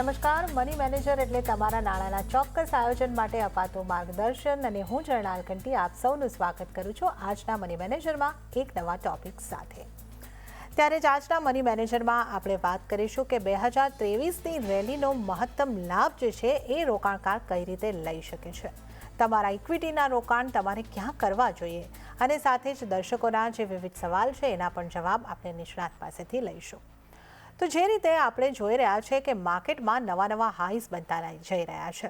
નમસ્કાર, money manager એટલે તમારા નાણાંના ચોક્કસ આયોજન માટે અપાતું માર્ગદર્શન અને હું જર્નાલ કંટી આપ સૌનું સ્વાગત કરું છું આજના મની મેનેજરમાં એક નવા ટોપિક સાથે. ત્યારે જ આજના મની મેનેજરમાં આપણે વાત કરીશું કે 2023ની રેલીનો મહત્તમ લાભ જે છે એ રોકાણકાર કઈ રીતે લઈ શકે છે. તમારા ઇક્વિટીના રોકાણ તમારે ક્યાં કરવા જોઈએ અને સાથે જ દર્શકોના જે વિવિધ સવાલ છે એના પણ જવાબ આપણે નિષ્ણાત પાસેથી લઈશું. તો જે રીતે આપણે જોઈ રહ્યા છે કે માર્કેટમાં નવા હાઈસ બનતા જઈ રહ્યા છે.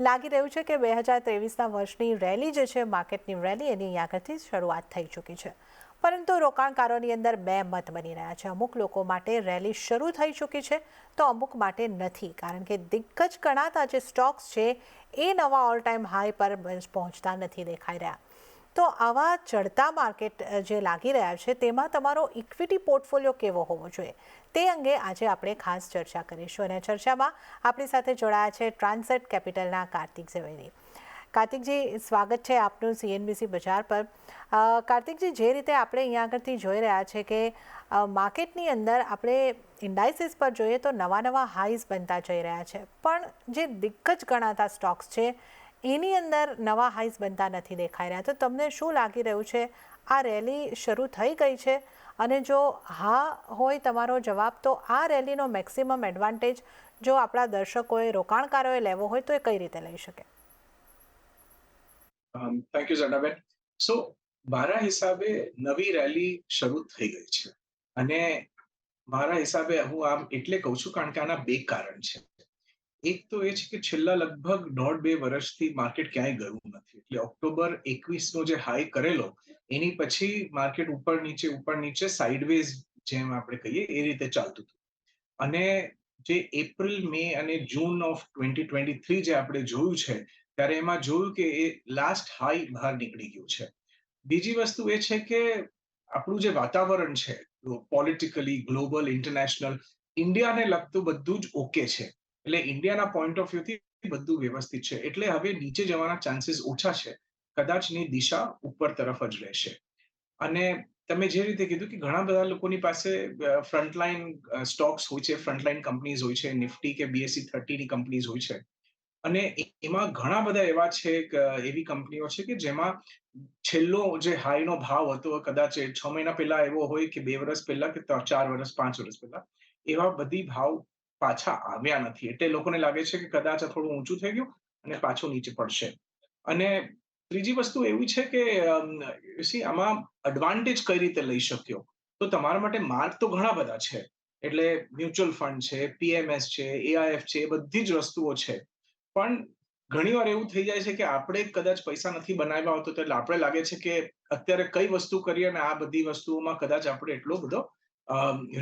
લાગી રહ્યું છે કે 2023ના વર્ષની રેલી જે છે માર્કેટની રેલી એની આગળથી શરૂઆત થઈ ચૂકી છે. પરંતુ રોકાણકારોની અંદર બે મત બની રહ્યા છે. અમુક લોકો માટે રેલી શરૂ થઈ ચૂકી છે તો અમુક માટે નથી, કારણ કે દિગ્ગજ ગણાતા જે સ્ટોક્સ છે એ નવા ઓલ ટાઈમ હાઈ પર પહોંચતા નથી દેખાઈ રહ્યા. તો આવા ચડતા માર્કેટ જે લાગી રહ્યા છે તેમાં તમારો ઇક્વિટી પોર્ટફોલિયો કેવો હોવો જોઈએ તે અંગે આજે આપણે ખાસ ચર્ચા કરીશું. અને ચર્ચામાં આપણી સાથે જોડાયા છે ટ્રાન્સેટ કેપિટલના કાર્તિક ઝવેરી. કાર્તિકજી, સ્વાગત છે આપનું CNBC બજાર પર. કાર્તિકજી, જે રીતે આપણે અહીંયા આગળથી જોઈ રહ્યા છે કે માર્કેટની અંદર આપણે ઇન્ડાઇસીસ પર જોઈએ તો નવા હાઈસ બનતા જઈ રહ્યા છે, પણ જે દિગ્ગજ ગણાતા સ્ટોક્સ છે એની અંદર નવા હાઈસ બનતા નથી દેખાઈ રહ્યા. તો તમને શું લાગી રહ્યું છે, આ રેલી શરૂ થઈ ગઈ છે? અને જો હા હોય તમારો જવાબ, તો આ રેલીનો મેક્સિમમ એડવાન્ટેજ જો આપણા દર્શકોએ રોકાણકારોએ લેવો હોય તો એ કઈ રીતે લઈ શકે? Thank you ઝંડાબેન. સો મારા હિસાબે નવી રેલી શરૂ થઈ ગઈ છે અને મારા હિસાબે હું આમ એટલે કહું છું કારણ કે આના બે કારણ છે. એક તો એ છે કે છેલ્લા લગભગ 1.5-2 વર્ષથી માર્કેટ ક્યાંય ગયું નથી. એટલે ઓક્ટોબર 21નો જે હાઈ કરેલો એની પછી માર્કેટ ઉપર નીચે સાઇડવેઝ જેમ આપણે કહીએ એ રીતે ચાલતું હતું. અને જે એપ્રિલ, મે અને જૂન ઓફ 2023 જે આપણે જોયું છે ત્યારે એમાં જોયું કે એ લાસ્ટ હાઈ બહાર નીકળી ગયું છે. બીજી વસ્તુ એ છે કે આપણું જે વાતાવરણ છે પોલિટિકલી, ગ્લોબલ, ઇન્ટરનેશનલ, ઇન્ડિયાને લગતું બધું જ ઓકે છે. એટલે ઇન્ડિયાના પોઈન્ટ ઓફ વ્યૂથી બધું વ્યવસ્થિત છે. એટલે હવે નીચે જવાના ચાન્સીસ ઓછા છે. કદાચની દિશા ઉપર તરફ જ રહેશે. અને તમે જે રીતે કીધું કે ઘણા બધા લોકોની પાસે ફ્રન્ટલાઈન સ્ટોક્સ હોય છે, ફ્રન્ટલાઈન કંપનીઝ હોય છે, નિફ્ટી કે BSE 30ની કંપનીઝ હોય છે. અને એમાં ઘણા બધા એવા છે કે એવી કંપનીઓ છે કે જેમાં છેલ્લો જે હાઈનો ભાવ હતો કદાચ 6 મહિના પહેલા એવો હોય કે 2 વર્ષ પહેલા કે 4 વર્ષ, 5 વર્ષ પહેલા એવા બધી ભાવ પાછા આવ્યા નથી. એટલે લોકોને લાગે છે કે કદાચ આ થોડું ઊંચું થઈ ગયું અને પાછું નીચે પડશે. અને ત્રીજી વસ્તુ એવી છે કે આમાં એડવાન્ટેજ કઈ રીતે લઈ શક્યો? તો તમારા માટે માર્ગ તો ઘણા બધા છે. એટલે મ્યુચ્યુઅલ ફંડ છે, PMS છે, AIF છે, એ બધી જ વસ્તુઓ છે. પણ ઘણીવાર એવું થઈ જાય છે કે આપણે કદાચ પૈસા નથી બનાવ્યા હોતો એટલે આપણે લાગે છે કે અત્યારે કઈ વસ્તુ કરીએ અને આ બધી વસ્તુઓમાં કદાચ આપણે એટલો બધો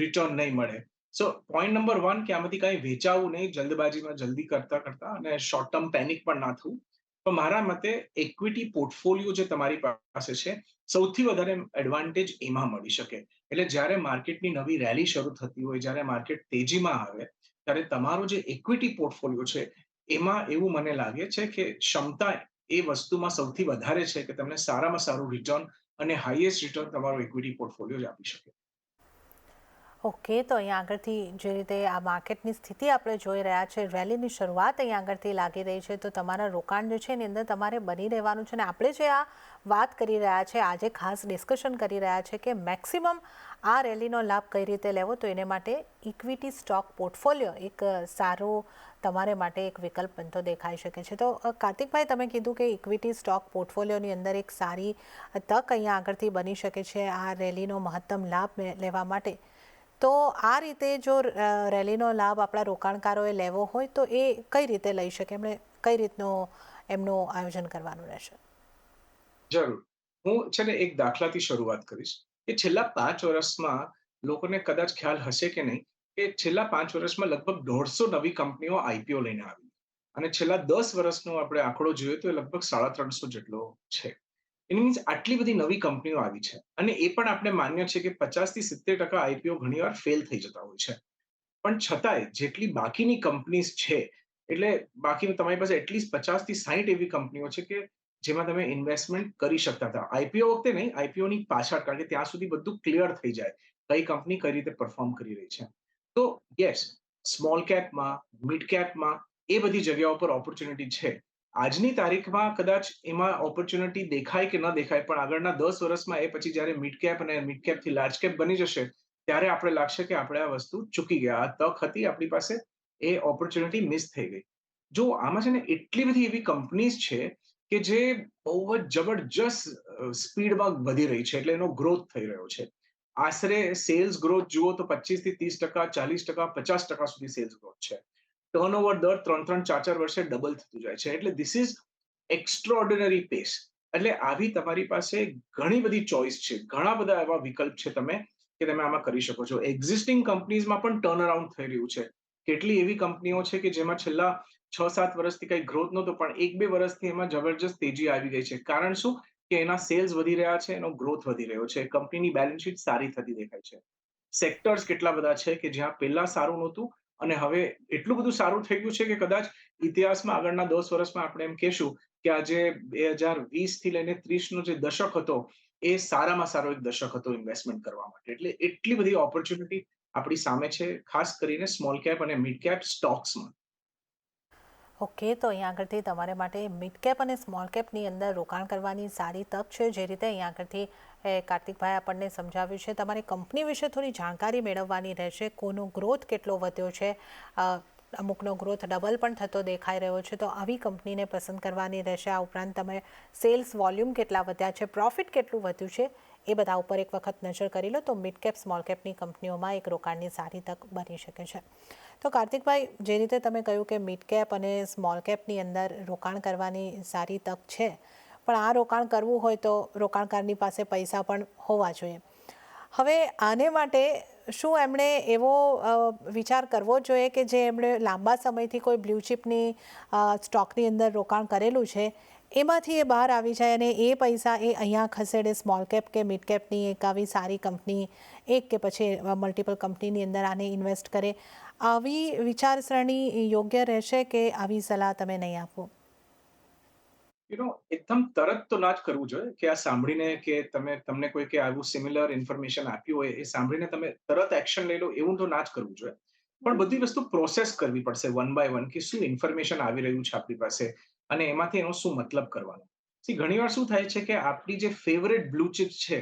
રિટર્ન નહીં મળે. સો પોઈન્ટ નંબર 1 કે આમાંથી કઈ વેચાવું નહીં જલ્દબાજીમાં, જલ્દી કરતા અને શોર્ટ ટર્મ પેનિક પણ ના થવું. તો મારા મતે ઇક્વિટી પોર્ટફોલિયો જે તમારી પાસે છે સૌથી વધારે એડવાન્ટેજ એમાં મળી શકે. એટલે જ્યારે માર્કેટની નવી રેલી શરૂ થતી હોય, જ્યારે માર્કેટ તેજીમાં આવે ત્યારે તમારો જે ઇક્વિટી પોર્ટફોલિયો છે એમાં એવું મને લાગે છે કે ક્ષમતા એ વસ્તુમાં સૌથી વધારે છે કે તમને સારામાં સારું રિટર્ન અને હાઈએસ્ટ રિટર્ન તમારો ઇક્વિટી પોર્ટફોલિયો જ આપી શકે. ઓકે, તો અહીંયા આગળથી જે રીતે આ માર્કેટની સ્થિતિ આપણે જોઈ રહ્યા છે, રેલીની શરૂઆત અહીંયા આગળથી લાગી રહી છે, તો તમારા રોકાણ જે છે એની અંદર તમારે બની રહેવાનું છે. અને આપણે જે આ વાત કરી રહ્યા છે, આજે ખાસ ડિસ્કશન કરી રહ્યા છે કે મેક્સિમમ આ રેલીનો લાભ કઈ રીતે લેવો, તો એને માટે ઇક્વિટી સ્ટોક પોર્ટફોલિયો એક સારો તમારે માટે એક વિકલ્પ બનતો દેખાઈ શકે છે. તો કાર્તિકભાઈ, તમે કીધું કે ઇક્વિટી સ્ટોક પોર્ટફોલિયોની અંદર એક સારી તક અહીંયા આગળથી બની શકે છે આ રેલીનો મહત્તમ લાભ લેવા માટે. તો આ રીતે જો રેલીનો લાભ આપણા રોકાણકારોએ લેવો હોય તો એ કઈ રીતે લઈ શકે? એમણે કઈ રીતનું એમનું આયોજન કરવાનું રહેશે? જરૂર. હું છે ને એક દાખલાથી શરૂઆત કરીશ કે છેલ્લા 5 વર્ષમાં લોકોને કદાચ ખ્યાલ હશે કે નહીં કે છેલ્લા 5 વર્ષમાં લગભગ 150 નવી કંપનીઓ IPO લઈને આવી. અને છેલ્લા 10 વર્ષનો આપણે આંકડો જોઈએ તો એ લગભગ 350 જેટલો છે. ઇટ મીન્સ આટલી બધી નવી કંપનીઓ આવી છે. અને એ પણ આપણે માન્ય છે કે 50-70% IPO ઘણીવાર ફેલ થઈ જતા હોય છે. પણ છતાંય જેટલી બાકીની કંપનીઝ છે, એટલે બાકીની તમારી પાસે એટલીસ્ટ 50-60 એવી કંપનીઓ છે કે જેમાં તમે ઇન્વેસ્ટમેન્ટ કરી શકતા હતા. IPO વખતે નહીં, IPO ની પાછળ, કારણ કે ત્યાં સુધી બધું ક્લિયર થઈ જાય. કઈ કંપની કઈ રીતે પરફોર્મ કરી રહી છે. તો યસ, સ્મોલ કેપમાં, મિડ કેપમાં એ બધી જગ્યાઓ પર ઓપોર્ચ્યુનિટી છે. આજની તારીખમાં કદાચ એમાં ઓપોર્ચ્યુનિટી દેખાય કે ન દેખાય, પણ આગળના 10 વર્ષમાં એ પછી જ્યારે મિડ કેપ અને મિડ કેપથી લાર્જ કેપ બની જશે, ત્યારે આપણે લાગશે કે આપણે આ વસ્તુ ચૂકી ગયા. આ તક હતી આપણી પાસે, એ ઓપોર્ચ્યુનિટી મિસ થઈ ગઈ. જો આમાં છે ને એટલી બધી એવી કંપનીઝ છે કે જે બહુ જ જબરજસ્ત સ્પીડમાં વધી રહી છે, એટલે એનો ગ્રોથ થઈ રહ્યો છે. આશરે સેલ્સ ગ્રોથ જુઓ તો 25 થી 30%, 40%, 50% સુધી સેલ્સ ગ્રોથ છે. ટર્નઓવર દર 3-3, 4-4 વર્ષે ડબલ થતું જાય છે. એટલે ધીસ ઇઝ એક્સ્ટ્રાઓર્ડિનરી પેસ. એટલે આવી તમારી પાસે ઘણી બધી ચોઇસ છે. ઘણા બધા એવા વિકલ્પ છે કે તમે આમાં કરી શકો છો. એક્ઝિસ્ટિંગ કંપનીઝમાં પણ ટર્ન અરાઉન્ડ થઈ રહ્યું છે. કેટલી એવી કંપનીઓ છે કે જેમાં છેલ્લા 6-7 વર્ષથી કંઈ ગ્રોથ નહોતો, પણ 1-2 વર્ષથી એમાં જબરજસ્ત તેજી આવી ગઈ છે. કારણ શું? કે એના સેલ્સ વધી રહ્યા છે, એનો ગ્રોથ વધી રહ્યો છે. કંપનીની બેલેન્સ શીટ સારી થતી દેખાય છે. સેક્ટર્સ કેટલા બધા છે કે જ્યાં પહેલા સારું નહોતું અને હવે એટલું બધું સારું થઈ ગયું છે કે કદાચ ઇતિહાસમાં આગળના 10 વર્ષમાં આપણે એમ કહેશું કે આજે 2020 થી લઈને 30 નો જે દશક હતો, એ સારામાં સારો એક દશક હતો ઇન્વેસ્ટમેન્ટ કરવા માટે. એટલે એટલી બધી ઓપોર્ચ્યુનિટી આપણી સામે છે, ખાસ કરીને સ્મોલ કેપ અને મિડ કેપ સ્ટોક્સમાં. ઓકે, તો અહીંયા આગળથી તમારે માટે મિડ કેપ અને સ્મોલ કેપની અંદર રોકાણ કરવાની સારી તક છે. જે રીતે અહીંયા આગળથી કાર્તિકભાઈ આપણને સમજાવ્યું છે, તમારે કંપની વિશે થોડી જાણકારી મેળવવાની રહેશે. કોનો ગ્રોથ કેટલો વધ્યો છે, અમુકનો ગ્રોથ ડબલ પણ થતો દેખાઈ રહ્યો છે, તો આવી કંપનીને પસંદ કરવાની રહેશે. આ ઉપરાંત તમે સેલ્સ વોલ્યુમ કેટલા વધ્યા છે, પ્રોફિટ કેટલું વધ્યું છે, એ બધા ઉપર એક વખત નજર કરી લો તો મિડ કેપ સ્મોલ કેપની કંપનીઓમાં એક રોકાણની સારી તક બની શકે છે. તો કાર્તિકભાઈ, જે રીતે તમે કહ્યું કે મિડ કેપ અને સ્મોલ કેપની અંદર રોકાણ કરવાની સારી તક છે, પણ આ રોકાણ કરવું હોય તો રોકાણકારની પાસે પૈસા પણ હોવા જોઈએ. હવે આને માટે શું એમણે એવો વિચાર કરવો જોઈએ કે જે એમણે લાંબા સમયથી કોઈ બ્લુ ચિપની સ્ટોકની અંદર રોકાણ કરેલું છે, એમાંથી એ બહાર આવી જાય અને એ પૈસા એ અહીંયા ખસેડે સ્મોલ કેપ કે મિડ કેપની એક આવી સારી કંપની, એક કે પછી મલ્ટિપલ કંપનીની અંદર આને ઇન્વેસ્ટ કરે? આવી વિચારસરણી યોગ્ય રહેશે કે આવી સલાહ તમે નહીં આપો? એકદમ તરત તો ના જ કરવું જોઈએ કે આ સાંભળીને કે તમને કોઈ કે આવું સિમિલર ઇન્ફોર્મેશન આપ્યું હોય, એ સાંભળીને તમે તરત એક્શન લઈ લો, એવું તો ના જ કરવું જોઈએ. પણ બધી વસ્તુ પ્રોસેસ કરવી પડશે વન બાય વન, કે શું ઇન્ફોર્મેશન આવી રહ્યું છે આપણી પાસે અને એમાંથી એનો શું મતલબ કરવાનો. ઘણીવાર શું થાય છે કે આપણી જે ફેવરેટ બ્લુ ચિપ્સ છે,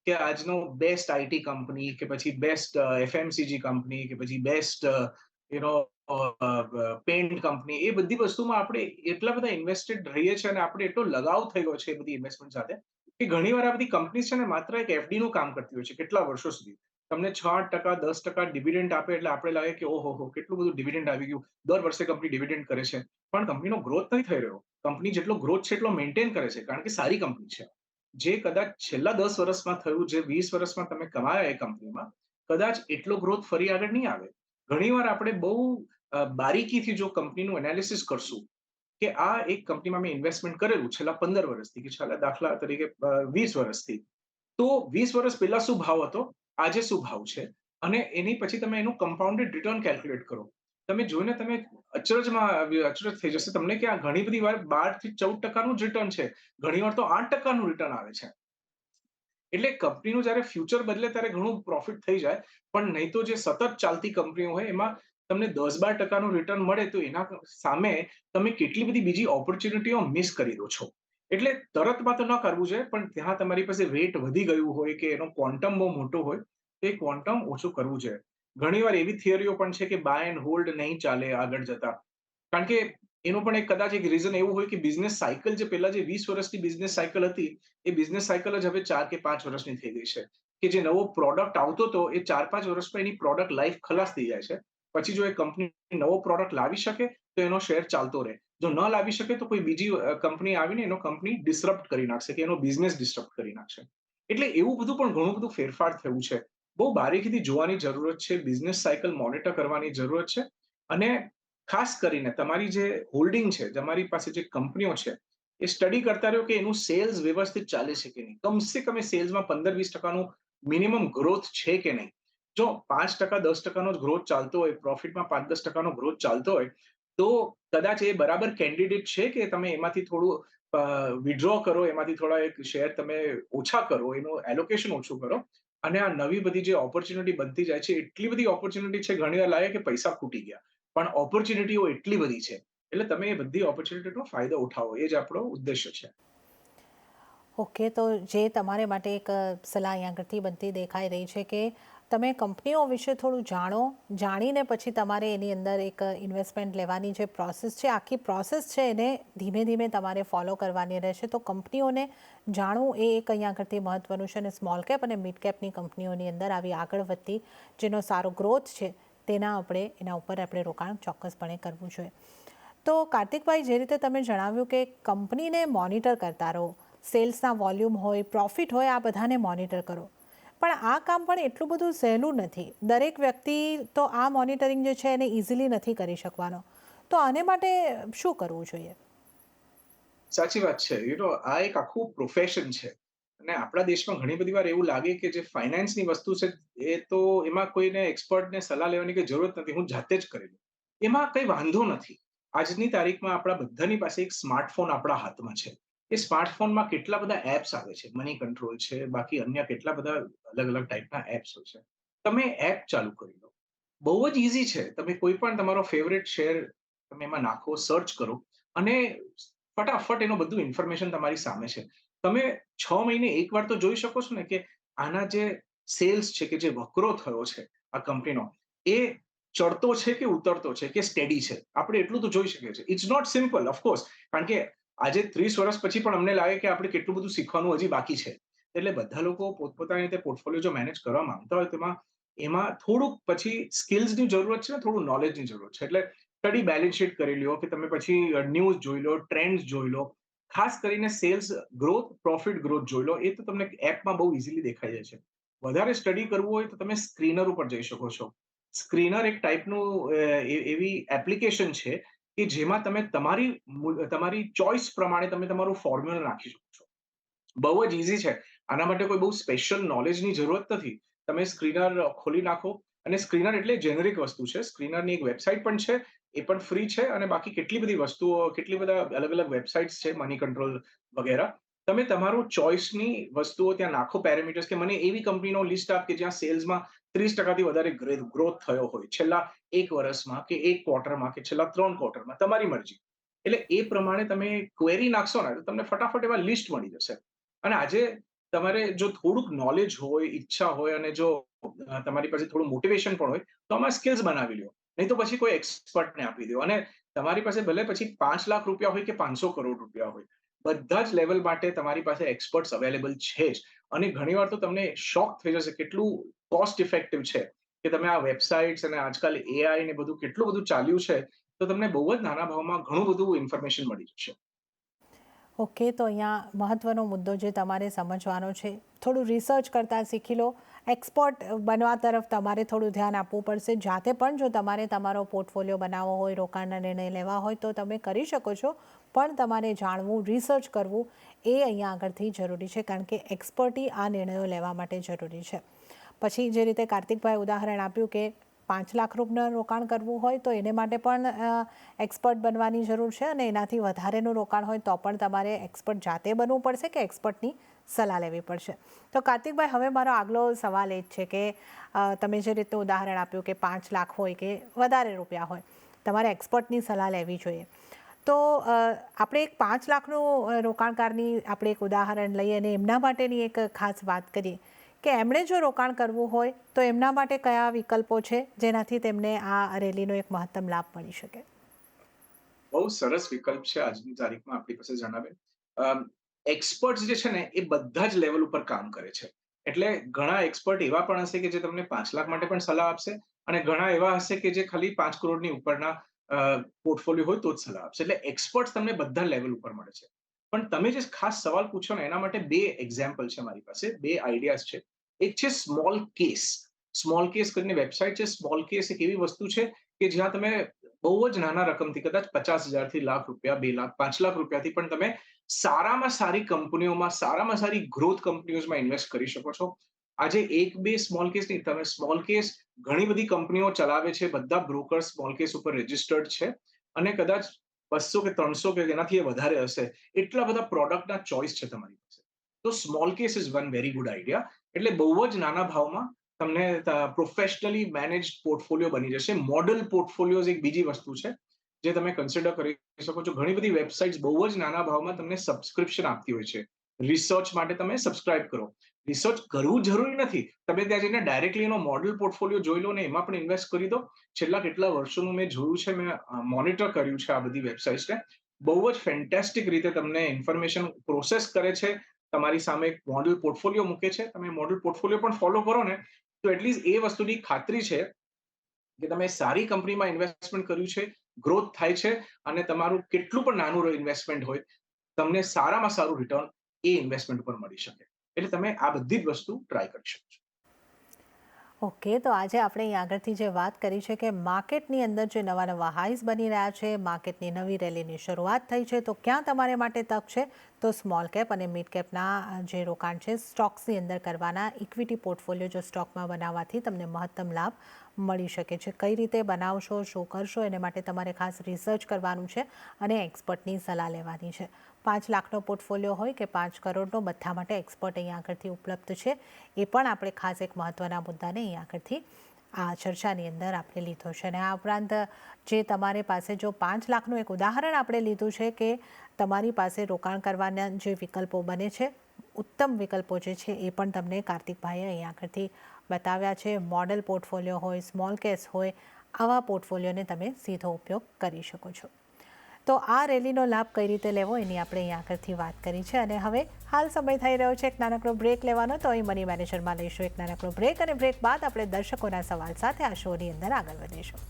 કે આજનો બેસ્ટ આઈટી કંપની કે પછી બેસ્ટ એફએમસીજી કંપની કે પછી best you know paint company, એ બધી વસ્તુમાં આપણે એટલા બધા ઇન્વેસ્ટેડ રહીએ છીએ અને આપણે એટલો લગાવ થઈ ગયો છે એ બધી ઇન્વેસ્ટમેન્ટ સાથે, કે ઘણીવાર આ બધી કંપની છે ને માત્ર એક એફડી નું કામ કરતી હોય છે કેટલા વર્ષો સુધી. તમને 6-8%, 10% ડિવિડન્ડ આપે એટલે આપણે લાગે કે ઓહો, કેટલું બધું ડિવિડન્ડ આવી ગયું. દર વર્ષે કંપની ડિવિડન્ડ કરે છે, પણ કંપનીનો ગ્રોથ નહીં થઈ રહ્યો. કંપની જેટલો ગ્રોથ છે એટલો મેન્ટેન કરે છે, કારણ કે સારી કંપની છે. જે કદાચ છેલ્લા 10 વર્ષમાં થયું, જે 20 વર્ષમાં તમે કમાયા એ કંપનીમાં, કદાચ એટલો ગ્રોથ ફરી આગળ નહીં આવે. ઘણીવાર આપણે બહુ બારીકીથી જો કંપનીનું એનાલિસિસ કરશું કે આ એક કંપનીમાં મેં ઇન્વેસ્ટમેન્ટ કરેલું છેલ્લા 15 વર્ષથી કે છેલ્લા દાખલા તરીકે 20 વર્ષથી, તો 20 વર્ષ પહેલા શું ભાવ હતો, આજે શું ભાવ છે, અને એની પછી તમે એનું કમ્પાઉન્ડેડ રિટર્ન કેલ્ક્યુલેટ કરો. તમે જોઈને તમે અચરજ થઈ જશે તમને કે આ ઘણી બધી વાર 12 થી 14% જ રિટર્ન છે. ઘણીવાર તો 8% રિટર્ન આવે છે. એટલે કંપનીનું જ્યારે ફ્યુચર બદલે ત્યારે ઘણું પ્રોફિટ થઈ જાય, પણ નહીં તો જે સતત ચાલતી કંપનીઓ હોય એમાં તમને 10-12% રિટર્ન મળે તો એના સામે તમે કેટલી બધી બીજી ઓપોર્ચ્યુનિટીઓ મિસ કરી દો છો. એટલે તરતમાં તો ન કરવું જોઈએ, પણ ત્યાં તમારી પાસે વેટ વધી ગયું હોય કે એનો ક્વોન્ટમ બહુ મોટો હોય, તો એ ક્વોન્ટમ ઓછું કરવું જોઈએ. ઘણીવાર એવી થિયરીઓ પણ છે કે બાય એન્ડ હોલ્ડ નહીં ચાલે આગળ જતા. કારણ કે એનું પણ કદાચ એક રીઝન એવું હોય કે બિઝનેસ સાયકલ જે પહેલા જે 20 વર્ષની બિઝનેસ સાયકલ હતી, એ બિઝનેસ સાયકલ જ હવે 4 કે 5 વર્ષની થઈ ગઈ છે. કે જે નવો પ્રોડક્ટ આવતો હતો એ 4-5 વર્ષમાં એની પ્રોડક્ટ લાઈફ ખલાસ થઈ જાય છે. પછી જો એ કંપની નવો પ્રોડક્ટ લાવી શકે તો એનો શેર ચાલતો રહે. જો ન લાવી શકે તો કોઈ બીજી કંપની આવીને એનો કંપની ડિસરપ્ટ કરી નાખશે, કે એનો બિઝનેસ ડિસરપ્ટ કરી નાખશે. એટલે એવું બધું પણ ઘણું બધું ફેરફાર થયું છે. બહુ બારીકીથી જોવાની જરૂરત છે, બિઝનેસ સાયકલ મોનિટર કરવાની જરૂરત છે. અને ખાસ કરીને તમારી જે હોલ્ડિંગ છે, તમારી પાસે જે કંપનીઓ છે, એ સ્ટડી કરતા રહ્યો કે એનું સેલ્સ વ્યવસ્થિત ચાલે છે કે નહીં. કમસે કમ સેલ્સમાં 15-20% મિનિમમ ગ્રોથ છે કે નહીં. જો 5%, 10% જ ગ્રોથ ચાલતો હોય, પ્રોફિટમાં 5-10% ગ્રોથ ચાલતો હોય, તો કદાચ એ બરાબર કેન્ડિડેટ છે કે તમે એમાંથી થોડું વિડ્રો કરો, એમાંથી થોડા એક શેર તમે ઓછા કરો, એનું એલોકેશન ઓછું કરો, અને આ નવી બધી જે ઓપોર્ચ્યુનિટી બનતી જાય છે, એટલી બધી ઓપોર્ચ્યુનિટી છે, ઘણીવાર લાગે કે પૈસા ખૂટી ગયા. પણ ઓપોર્ચ્યુનિટીઓ એટલી બધી છે. એટલે તમે એ બધી ઓપોર્ચ્યુનિટીનો ફાયદો ઉઠાવો. એ જ આપણો ઉદ્દેશ્ય છે. ઓકે, તો જે તમારે માટે એક સલાહ અહીં આગળથી બનતી દેખાઈ રહી છે કે તમે કંપનીઓ વિશે થોડું જાણો, જાણીને પછી તમારે એની અંદર એક ઇન્વેસ્ટમેન્ટ લેવાની જે પ્રોસેસ છે, આખી પ્રોસેસ છે એને ધીમે ધીમે તમારે ફોલો કરવાની રહેશે. તો કંપનીઓને જાણવું એ એક અહીં આગળથી મહત્ત્વનું છે, અને સ્મોલ કેપ અને મિડ કેપની કંપનીઓની અંદર આવી આગળ વધતી જેનો સારો ગ્રોથ છે એના ઉપર આપણે રોકાણ ચોક્કસપણે કરવું જોઈએ. તો કાર્તિકભાઈ, જે રીતે તમે જણાવ્યું કે કંપનીને મોનિટર કરતા રહો, સેલ્સના વોલ્યુમ હોય, પ્રોફિટ હોય, આ બધાને મોનિટર કરો, પણ આ કામ પણ એટલું બધું સહેલું નથી. દરેક વ્યક્તિ તો આ મોનિટરિંગ જે છે એને ઇઝીલી નથી કરી શકવાનો. તો આને માટે શું કરવું જોઈએ? સાચી વાત છે. આ એક આખું પ્રોફેશન છે. અને આપણા દેશમાં ઘણી બધી વાર એવું લાગે કે જે ફાઇનાન્સની વસ્તુ છે, એ તો એમાં કોઈને એક્સપર્ટને સલાહ લેવાની કઈ જરૂરત નથી. હું જાતે જ કરી લઉં. એમાં કઈ વાંધો નથી. આજની તારીખમાં આપણા બધાની પાસે એક સ્માર્ટફોન આપણા હાથમાં છે. એ સ્માર્ટફોનમાં કેટલા બધા એપ્સ આવે છે. મની કંટ્રોલ છે, બાકી અન્ય કેટલા બધા અલગ-અલગ ટાઈપના એપ્સ હોય છે. તમે એપ ચાલુ કરી લો. બહુ જ ઈઝી છે. તમે કોઈ પણ તમારો ફેવરેટ શેર તમે એમાં નાખો, સર્ચ કરો અને ફટાફટ એનું બધું ઇન્ફોર્મેશન તમારી સામે છે. તમે 6 મહિને એકવાર તો જોઈ શકો છો ને કે આના જે સેલ્સ છે, કે જે વકરો થયો છે આ કંપનીનો, એ ચડતો છે કે ઉતરતો છે કે સ્ટેડી છે. આપણે એટલું તો જોઈ શકીએ છીએ. ઇટ્સ નોટ સિમ્પલ ઓફકોર્સ, કારણ કે આજે 30 વર્ષ પછી પણ અમને લાગે કે આપણે કેટલું બધું શીખવાનું હજી બાકી છે. એટલે બધા લોકો પોતપોતાની રીતે પોર્ટફોલિયો જો મેનેજ કરવા માંગતા હોય, તેમાં એમાં થોડુંક પછી સ્કિલ્સની જરૂરત છે, થોડું નોલેજની જરૂરત છે. એટલે સ્ટડી બેલેન્સ શીટ કરી લ્યો, કે તમે પછી ન્યૂઝ જોઈ લો, ટ્રેન્ડ્સ જોઈ લો. ખાસ કરીને સેલ્સ ગ્રોથ, પ્રોફિટ ગ્રોથ જોઈ લો. એ તો તમને એપમાં બહુ ઇઝીલી દેખાઈ જાય છે. વધારે સ્ટડી કરવું હોય તો તમે સ્ક્રીનર ઉપર જઈ શકો છો. સ્ક્રીનર એક ટાઈપનું એવી એપ્લિકેશન છે કે જેમાં તમે તમારી ચોઈસ પ્રમાણે તમે તમારું ફોર્મ્યુલા નાખી શકો છો. બહુ જ ઈઝી છે. આના માટે કોઈ બહુ સ્પેશિયલ નોલેજની જરૂરત નથી. તમે સ્ક્રીનર ખોલી નાખો, અને સ્ક્રીનર એટલે જેનેરિક વસ્તુ છે. સ્ક્રીનરની એક વેબસાઇટ પણ છે, એ પણ ફ્રી છે, અને બાકી કેટલી બધી વસ્તુઓ, કેટલી બધા અલગ-અલગ વેબસાઇટ્સ છે, મની કંટ્રોલ વગેરે. તમે તમારું ચોઈસની વસ્તુઓ ત્યાં નાખો, પેરામીટર્સ, કે મને એવી કંપનીનો લિસ્ટ આપ કે જ્યાં સેલ્સમાં 30% થી વધારે ગ્રોથ થયો હોય છેલ્લા 1 વર્ષમાં, કે 1 ક્વાર્ટરમાં, કે છેલ્લા 3 ક્વાર્ટરમાં. તમારી મરજી. એટલે એ પ્રમાણે તમે ક્વેરી નાખશો ને, તો તમને ફટાફટ એવા લિસ્ટ મળી જશે. અને આજે તમારે જો થોડુંક નોલેજ હોય, ઈચ્છા હોય, અને જો તમારી પાસે થોડું મોટિવેશન પણ હોય, તો આમાં સ્કિલ્સ બનાવી લ્યો. નહીં તો પછી કોઈ એક્સપર્ટને આપી દો. અને તમારી પાસે ભલે પછી 5 લાખ રૂપિયા હોય કે 500 કરોડ રૂપિયા હોય, બધા જ લેવલ માટે તમારી પાસે એક્સપર્ટ્સ અવેલેબલ છે જ. અને ઘણીવાર તો તમને શોક થઈ જશે કેટલું કોસ્ટ ઇફેક્ટિવ છે, કે તમે આ વેબસાઇટ્સ અને આજકાલ એઆઈ ને બધું કેટલું બધું ચાલ્યું છે, તો તમને બહુ જ નાના ભાવમાં ઘણું બધું ઇન્ફોર્મેશન મળી જશે. ઓકે, તો અહીંયા મહત્ત્વનો મુદ્દો જે તમારે સમજવાનો છે, થોડું રિસર્ચ કરતાં શીખી લો. એક્સપર્ટ બનવા તરફ તમારે થોડું ધ્યાન આપવું પડશે. જાતે પણ જો તમારે તમારો પોર્ટફોલિયો બનાવવો હોય, રોકાણના નિર્ણય લેવા હોય, તો તમે કરી શકો છો. પણ તમારે જાણવું, રિસર્ચ કરવું એ અહીંયા આગળથી જરૂરી છે, કારણ કે એક્સપર્ટી આ નિર્ણયો લેવા માટે જરૂરી છે. પછી જે રીતે કાર્તિકભાઈ ઉદાહરણ આપ્યું કે 5 લાખ રૂપિયાનું રોકાણ કરવું હોય, તો એને માટે પણ એક્સપર્ટ બનવાની જરૂર છે, અને એનાથી વધારેનું રોકાણ હોય તો પણ તમારે એક્સપર્ટ જાતે બનવું પડશે કે એક્સપર્ટની સલાહ લેવી પડશે. તો કાર્તિકભાઈ, હવે મારો આગલો સવાલ એ જ છે કે તમે જે રીતનું ઉદાહરણ આપ્યું કે 5 લાખ હોય કે વધારે રૂપિયા હોય, તમારે એક્સપર્ટની સલાહ લેવી જોઈએ. તો આપણે એક 5 લાખનું રોકાણકારની આપણે એક ઉદાહરણ લઈએ અને એમના માટેની એક ખાસ વાત કરીએ કે એમણે જો રોકાણ કરવું હોય તો એમના માટે કયા વિકલ્પો છે જેનાથી તેમને આ રેલીનો એક મહત્તમ લાભ મળી શકે? બહુ સરસ વિકલ્પ છે આજની તારીખમાં આપણી પાસે જણાવે. એક્સપર્ટ્સ જે છે ને, એ બધા જ લેવલ ઉપર કામ કરે છે. એટલે ઘણા એક્સપર્ટ એવા પણ હશે કે જે તમને 5 લાખ માટે પણ સલાહ આપશે, અને ઘણા એવા હશે કે જે ખાલી 5 કરોડની ઉપરના પોર્ટફોલિયો હોય તો જ સલાહ આપશે. એટલે એક્સપર્ટ્સ તમને બધા લેવલ ઉપર મળે છે. પણ તમે જે ખાસ સવાલ પૂછો ને, એના માટે 2 એક્ઝામ્પલ છે મારી પાસે, 2 આઈડિયાઝ છે. એક છે સ્મોલ કેસ. સ્મોલ કેસ કરીને વેબસાઇટ છે. સ્મોલ કેસ એક એવી વસ્તુ છે કે જ્યાં તમે બહુ જ નાના રકમથી, કદાચ 50,000 થી લાખ રૂપિયા, 2 લાખ, 5 લાખ રૂપિયાથી પણ તમે સારામાં સારી કંપનીઓમાં, સારામાં સારી ગ્રોથ કંપનીઓમાં ઇન્વેસ્ટ કરી શકો છો. આજે એક બે સ્મોલ કેસ નહીં, તમે સ્મોલ કેસ ઘણી બધી કંપનીઓ ચલાવે છે. બધા બ્રોકર સ્મોલ કેસ ઉપર રજિસ્ટર્ડ છે, અને કદાચ 200 કે 300 કે એનાથી વધારે હશે. એટલા બધા પ્રોડક્ટના ચોઈસ છે તમારી પાસે. તો small case is one very good idea. એટલે બહુ જ નાના ભાવમાં તમને પ્રોફેશનલી મેનેજ્ડ પોર્ટફોલિયો બની જશે. મોડલ પોર્ટફોલિયોઝ એક બીજી વસ્તુ છે જે તમે કન્સિડર કરી શકો છો. ઘણી બધી વેબસાઇટ્સ બહુ જ નાના ભાવમાં તમને સબસ્ક્રિપ્શન આપતી હોય છે. રિસર્ચ માટે તમે સબસ્ક્રાઇબ કરો. રિસર્ચ કરવું જરૂરી નથી. તમે ત્યાં જઈને ડાયરેક્ટલી એનો મોડલ પોર્ટફોલિયો જોઈ લો ને એમાં પણ ઇન્વેસ્ટ કરી દો. છેલ્લા કેટલા વર્ષોનું મેં જોયું છે, મેં મોનિટર કર્યું છે આ બધી વેબસાઇટ્સને. બહુ જ ફેન્ટાસ્ટિક રીતે તમને ઇન્ફોર્મેશન પ્રોસેસ કરે છે. તમારી સામે એક મોડલ પોર્ટફોલિયો મૂકે છે. તમે મોડલ પોર્ટફોલિયો પણ ફોલો કરો ને તો એટલીસ્ટ એ વસ્તુની ખાતરી છે કે તમે સારી કંપનીમાં ઇન્વેસ્ટમેન્ટ કર્યું છે, ગ્રોથ થાય છે અને તમારું કેટલું પણ નાનું ઇન્વેસ્ટમેન્ટ હોય, તમને સારામાં સારું રિટર્ન એ ઇન્વેસ્ટમેન્ટ ઉપર મળી શકે. એટલે તમે આ બધી જ વસ્તુ ટ્રાય કરી શકો છો. ઓકે, તો આજે આપણે અહીં આગળથી જે વાત કરી છે કે માર્કેટની અંદર જે નવા નવા હાઈઝ બની રહ્યા છે, માર્કેટની નવી રેલીની શરૂઆત થઈ છે, તો ક્યાં તમારે માટે તક છે? તો સ્મોલ કેપ અને મિડ કેપના જે રોકાણ છે સ્ટોક્સની અંદર કરવાના. ઇક્વિટી પોર્ટફોલિયો જો સ્ટોકમાં બનાવવાથી તમને મહત્તમ લાભ મળી શકે છે. કઈ રીતે બનાવશો, શું કરશો, એને માટે તમારે ખાસ રિસર્ચ કરવાનું છે અને એક્સપર્ટની સલાહ લેવાની છે. 5 લાખનો પોર્ટફોલિયો હોય કે 5 કરોડનો, બધા માટે એક્સપર્ટ અહીં આગળથી ઉપલબ્ધ છે. એ પણ આપણે ખાસ એક મહત્ત્વના મુદ્દાને અહીં આગળથી આ ચર્ચાની અંદર આપણે લીધો છે. અને આ ઉપરાંત જે તમારી પાસે જો 5 લાખનું એક ઉદાહરણ આપણે લીધું છે કે તમારી પાસે રોકાણ કરવાના જે વિકલ્પો બને છે, ઉત્તમ વિકલ્પો જે છે એ પણ તમને કાર્તિકભાઈએ અહીં આગળથી બતાવ્યા છે. મોડલ પોર્ટફોલિયો હોય, સ્મોલ કેસ હોય, આવા પોર્ટફોલિયોને તમે સીધો ઉપયોગ કરી શકો છો. તો આ રેલીનો લાભ કઈ રીતે લેવો એની આપણે અહીં આગળથી વાત કરી છે. અને હવે હાલ સમય થઈ રહ્યો છે એક નાનકડો બ્રેક લેવાનો, તો અહીં મની મેનેજરમાં લઈશું એક નાનકડો બ્રેક અને બ્રેક બાદ આપણે દર્શકોના સવાલ સાથે આ શોની અંદર આગળ વધીશું.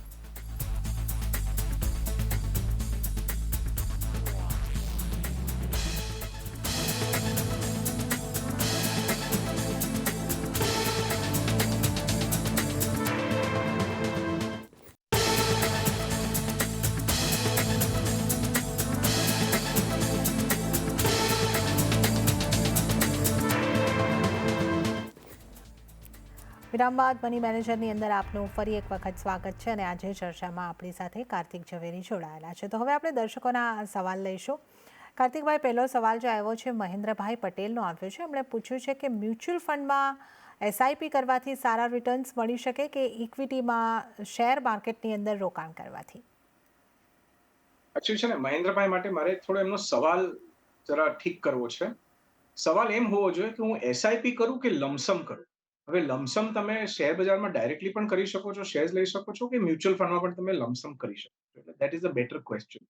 વિરામ બાદ મની મેનેજરની અંદર આપનું ફરી એક વખત સ્વાગત છે. અને આજે ચર્ચામાં આપણી સાથે કાર્તિક ઝવેરી જોડાયેલા છે. તો હવે આપણે દર્શકોના સવાલ લઈશું. કાર્તિકભાઈ, પહેલો સવાલ જે આવ્યો છે મહેન્દ્રભાઈ પટેલનો આવ્યો છે. એમણે પૂછ્યું છે કે મ્યુચ્યુઅલ ફંડમાં એસઆઈપી કરવાથી સારા રિટર્ન્સ મળી શકે કે ઇક્વિટીમાં શેર માર્કેટની અંદર રોકાણ કરવાથી? એકચ્યુઅલી છે ને મહેન્દ્રભાઈ માટે મારે થોડો એમનો સવાલ જરા ઠીક કરવો છે. સવાલ એમ હોવો જોઈએ કે હું એસઆઈપી કરું કે લમસમ કરું. હવે લમસમ તમે શેર બજારમાં ડાયરેક્ટલી પણ કરી શકો છો, શેર્સ લઈ શકો છો, કે મ્યુચ્યુઅલ ફંડમાં પણ તમે લમસમ કરી શકો છો. એટલે that is a better question.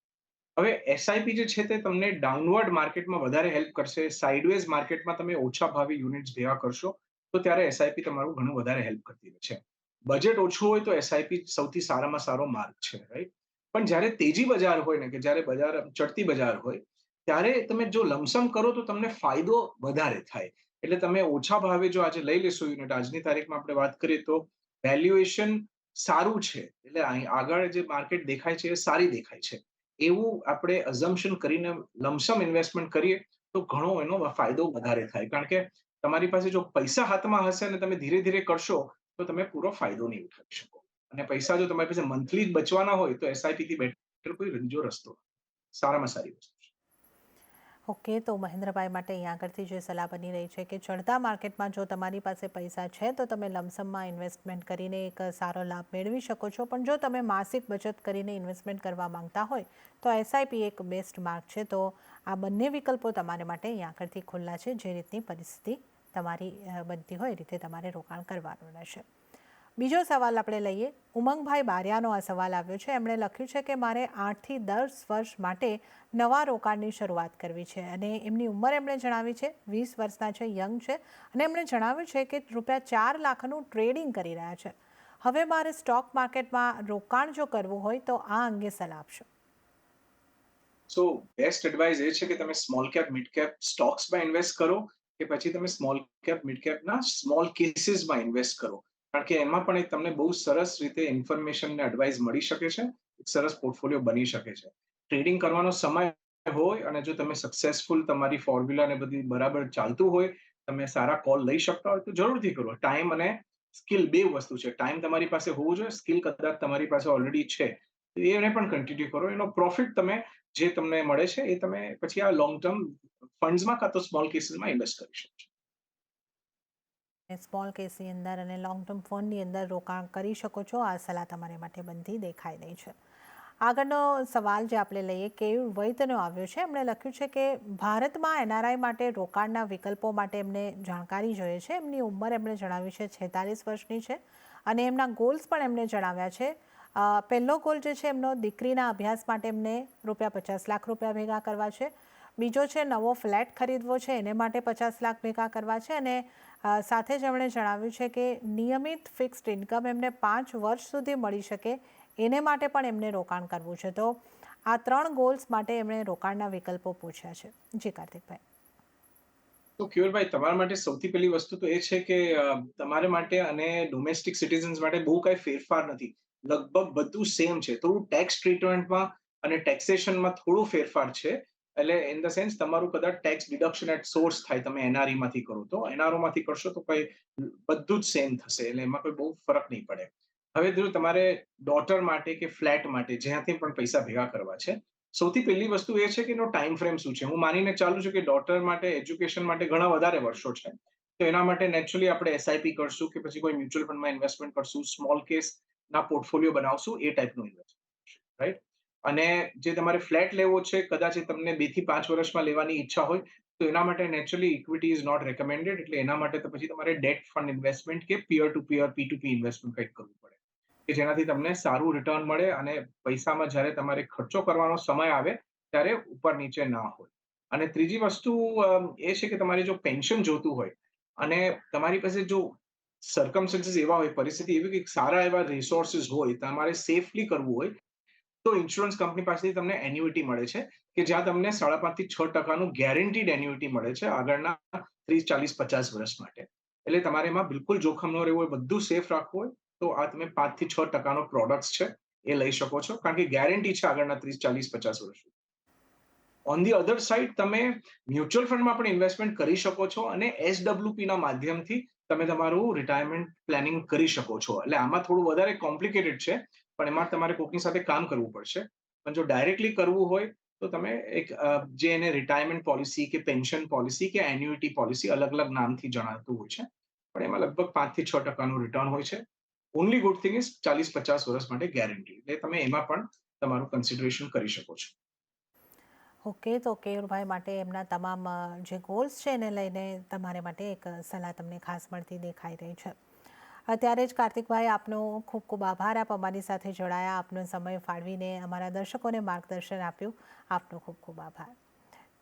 હવે એસઆઈપી જે છે તે તમને ડાઉનવર્ડ માર્કેટમાં વધારે હેલ્પ કરશે. સાઇડવેઝ માર્કેટમાં તમે ઓછા ભાવે યુનિટ્સ ભેગા કરશો તો ત્યારે એસઆઈપી તમારું ઘણું વધારે હેલ્પ કરતી રહે છે. બજેટ ઓછું હોય તો એસઆઈપી સૌથી સારામાં સારો માર્ગ છે, રાઈટ? પણ જ્યારે તેજી બજાર હોય ને, કે જ્યારે બજાર ચડતી બજાર હોય, ત્યારે તમે જો લમસમ કરો તો તમને ફાયદો વધારે થાય. એટલે તમે ઓછા ભાવે જો આજે લઈ લેશો યુનિટ, આજની તારીખમાં આપણે વાત કરીએ તો વેલ્યુએશન સારું છે. એટલે આગળ જે માર્કેટ દેખાય છે એ સારી દેખાય છે. એવું આપણે અઝમ્પશન કરીને લમસમ ઇન્વેસ્ટમેન્ટ કરીએ તો ઘણો એનો ફાયદો વધારે થાય. કારણ કે તમારી પાસે જો પૈસા હાથમાં હશે અને તમે ધીરે ધીરે કરશો તો તમે પૂરો ફાયદો નહીં ઉઠાવી શકો. અને પૈસા જો તમારી પાસે મંથલી જ બચવાના હોય તો એસઆઈપી થી બેટર કોઈ રંજો રસ્તો નથી. સારામાં સારી વસ્તુ છે. ઓકે, તો મહેન્દ્રભાઈ માટે અહીં આગળથી જે સલાહ બની રહી છે કે ચડતા માર્કેટમાં જો તમારી પાસે પૈસા છે તો તમે લમસમમાં ઇન્વેસ્ટમેન્ટ કરીને એક સારો લાભ મેળવી શકો છો. પણ જો તમે માસિક બચત કરીને ઇન્વેસ્ટમેન્ટ કરવા માંગતા હોય તો એસઆઈપી એક બેસ્ટ માર્ગ છે. તો આ બંને વિકલ્પો તમારે માટે અહીં આગળથી ખુલ્લા છે. જે રીતની પરિસ્થિતિ તમારી બનતી હોય એ રીતે તમારે રોકાણ કરવાનું રહેશે. બીજો સવાલ આપણે લઈએ. ઉમંગભાઈ બારિયાનો આ સવાલ આવ્યો છે. એમણે લખ્યું છે કે મારે 8 થી 10 વર્ષ માટે નવા રોકાણની શરૂઆત કરવી છે અને એમની ઉંમર એમણે જણાવી છે 20 વર્ષના છે, યંગ છે. અને એમણે જણાવ્યું છે કે ₹4 લાખનું ટ્રેડિંગ કરી રહ્યા છે. હવે મારે સ્ટોક માર્કેટમાં રોકાણ જો કરવું હોય તો આ અંગે સલાહ આપશો. સો બેસ્ટ એડવાઇસ એ છે કે તમે સ્મોલ કેપ, મિડ કેપ સ્ટોક્સમાં ઇન્વેસ્ટ કરો કે પછી તમે સ્મોલ કેપ, મિડ કેપના સ્મોલ કેસીસમાં ઇન્વેસ્ટ કરો. કારણ કે એમાં પણ તમને બહુ સરસ રીતે ઇન્ફોર્મેશન ને એડવાઇસ મળી શકે છે. એક સરસ પોર્ટફોલિયો બની શકે છે. ટ્રેડિંગ કરવાનો સમય હોય અને જો તમે સક્સેસફુલ તમારી ફોર્મ્યુલા ને બધી બરાબર ચાલતું હોય, તમે સારા કોલ લઈ શકતા હોય તો જરૂરથી કરો. ટાઈમ અને સ્કિલ બે વસ્તુ છે. ટાઈમ તમારી પાસે હોવું જોઈએ, સ્કિલ કદાચ તમારી પાસે ઓલરેડી છે તો એને પણ કન્ટિન્યુ કરો. એનો પ્રોફિટ તમે જે તમને મળે છે એ તમે પછી આ લોંગ ટર્મ ફંડ્સમાં કાં તો સ્મોલ કેસીસમાં ઇન્વેસ્ટ કરી શકો છો. સ્મોલ કેસની અંદર અને લોંગ ટર્મ ફંડની અંદર રોકાણ કરી શકો છો. આ સલાહ તમારે માટે બનતી દેખાઈ રહી છે. આગળનો સવાલ જે આપણે લઈએ કેયુર વૈદ્યનો આવ્યો છે. એમણે લખ્યું છે કે ભારતમાં એનઆરઆઈ માટે રોકાણના વિકલ્પો માટે એમને જાણકારી જોઈએ છે. એમની ઉંમર એમણે જણાવી છે 46 વર્ષની છે અને એમના ગોલ્સ પણ એમણે જણાવ્યા છે. પહેલો ગોલ જે છે એમનો દીકરીના અભ્યાસ માટે એમને ₹50 લાખ ભેગા કરવા છે. બીજો છે નવો ફ્લેટ ખરીદવો છે, એને માટે 50 લાખ ભેગા કરવા છે અને સાથે જ એમણે જણાવ્યું છે કે નિયમિત ફિક્સ્ડ ઇન્કમ એમને 5 વર્ષ સુધી મળી શકે એને માટે પણ એમને રોકાણ કરવું છે. તો આ 3 ગોલ્સ માટે એમણે રોકાણના વિકલ્પો પૂછ્યા છે. જી કાર્તિકભાઈ. તો કેયુરભાઈ, તમારા માટે સૌથી પહેલી વસ્તુ તો એ છે કે તમારા માટે અને ડોમેસ્ટિક સિટીઝન્સ માટે બહુ કાંઈ ફેરફાર નથી. લગભગ બધું સેમ છે. થોડું ટેક્સ ટ્રીટમેન્ટમાં અને ટેક્સેશનમાં થોડું ફેરફાર છે. એટલે ઇન ધ સેન્સ તમારું કદાચ ટેક્સ ડિડક્શન એટ સોર્સ થાય, તમે એનઆરઈ માંથી કરો તો. એનઆરઓ માંથી કરશો તો કંઈ બધું જ સેમ થશે. એટલે એમાં કોઈ બહુ ફરક નહીં પડે. હવે જો તમારે ડોટર માટે કે ફ્લેટ માટે જ્યાંથી પણ પૈસા ભેગા કરવા છે, સૌથી પહેલી વસ્તુ એ છે કે એનો ટાઈમ ફ્રેમ શું છે. હું માનીને ચાલું છું કે ડોટર માટે એજ્યુકેશન માટે ઘણા વધારે વર્ષો છે. તો એના માટે નેચરલી આપણે એસઆઈપી કરશું કે પછી કોઈ મ્યુચ્યુઅલ ફંડમાં ઇન્વેસ્ટમેન્ટ કરશું, સ્મોલ કેસ ના પોર્ટફોલિયો બનાવશું, એ ટાઈપનું ઇન્વેસ્ટમેન્ટ, રાઈટ? અને જે તમારે ફ્લેટ લેવો છે, કદાચ એ તમને 2 થી 5 વર્ષમાં લેવાની ઈચ્છા હોય, તો એના માટે naturally equity is not recommended. એટલે એના માટે તો પછી તમારે ડેટ ફંડ ઇન્વેસ્ટમેન્ટ કે પિયર ટુ પિયર P2P ઇન્વેસ્ટમેન્ટ કંઈક કરવું પડે. કે જેનાથી તમને સારું રિટર્ન મળે અને પૈસામાં જ્યારે તમારે ખર્ચો કરવાનો સમય આવે ત્યારે ઉપર નીચે ના હોય. અને ત્રીજી વસ્તુ એ છે કે તમારે જો પેન્શન જોતું હોય અને તમારી પાસે જો સર્કમસ્ટન્સીસ એવા હોય, પરિસ્થિતિ એવી કે સારા એવા રિસોર્સિસ હોય, તમારે સેફલી કરવું હોય, તો ઇન્સ્યોરન્સ કંપની પાસેથી તમને એન્યુઇટી મળે છે કે જ્યાં તમને 5.5 થી 6% ગેરંટીડ એન્યુઇટી મળે છે આગળના 30, 40, 50 વર્ષ માટે. એટલે તમારે એમાં બિલકુલ જોખમ ન રહેવું હોય, બધું સેફ રાખવું હોય, તો આ તમે 5 થી 6% પ્રોડક્ટ્સ છે એ લઈ શકો છો, કારણ કે ગેરંટી છે આગળના 30, 40, 50 વર્ષ. ઓન ધી અધર સાઈડ તમે મ્યુચ્યુઅલ ફંડમાં પણ ઇન્વેસ્ટમેન્ટ કરી શકો છો અને એસડબ્લ્યુપી ના માધ્યમથી તમે તમારું રિટાયરમેન્ટ પ્લાનિંગ કરી શકો છો. એટલે આમાં થોડું વધારે કોમ્પ્લિકેટેડ છે, પણ એમાં તમારે કોઈકની સાથે કામ કરવું પડશે. પણ જો ડાયરેક્ટલી કરવું હોય તો તમે એક જે એને રિટાયરમેન્ટ પોલિસી કે પેન્શન પોલિસી કે એન્યુઇટી પોલિસી અલગ અલગ નામથી જણાતું હોય છે, પણ એમાં લગભગ 5 થી 6% રિટર્ન હોય છે. ઓનલી ગુડ થિંગ ઇઝ 40-50 વર્ષ માટે ગેરંટી. એટલે તમે એમાં પણ તમારું કન્સિડરેશન કરી શકો છો. ઓકે, તો કેયુરભાઈ માટે એમના તમામ જે ગોલ્સ છે એને લઈને તમારે માટે એક સલાહ તમને ખાસ મળતી દેખાઈ રહી છે. અત્યારે જ કાર્તિકભાઈ, આપનો ખૂબ ખૂબ આભાર. આપ અમારી સાથે જોડાયા, આપનો સમય ફાળવીને અમારા દર્શકોને માર્ગદર્શન આપ્યું. આપનો ખૂબ ખૂબ આભાર.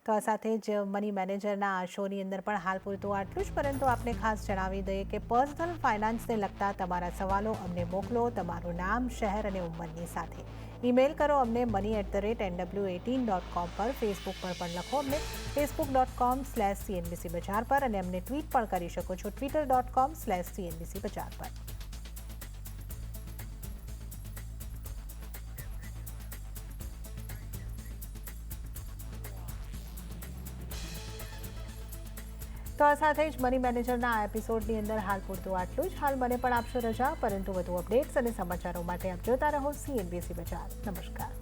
તો આ સાથે જ મની મેનેજરના આ શોની અંદર પણ હાલ પૂરતું આટલું જ, પરંતુ આપને ખાસ જણાવી દઈએ કે પર્સનલ ફાઇનાન્સને લગતા તમારા સવાલો અમને મોકલો તમારું નામ, શહેર અને ઉંમરની સાથે. ઈમેલ કરો અમને money@nw18.com પર. ફેસબુક પર પણ લખો અમને facebook.com/CNBC બજાર પર અને અમને ટ્વીટ પણ કરી શકો છો twitter.com/CNBC બજાર પર. તો આ સાથે જ મની મેનેજરના આ એપિસોડની અંદર હાલ પૂરતું આટલું જ. હાલ મને પણ આપશો રજા, પરંતુ વધુ અપડેટ્સ અને સમાચારો માટે આપ જોતા રહો CNBC બજાર. નમસ્કાર.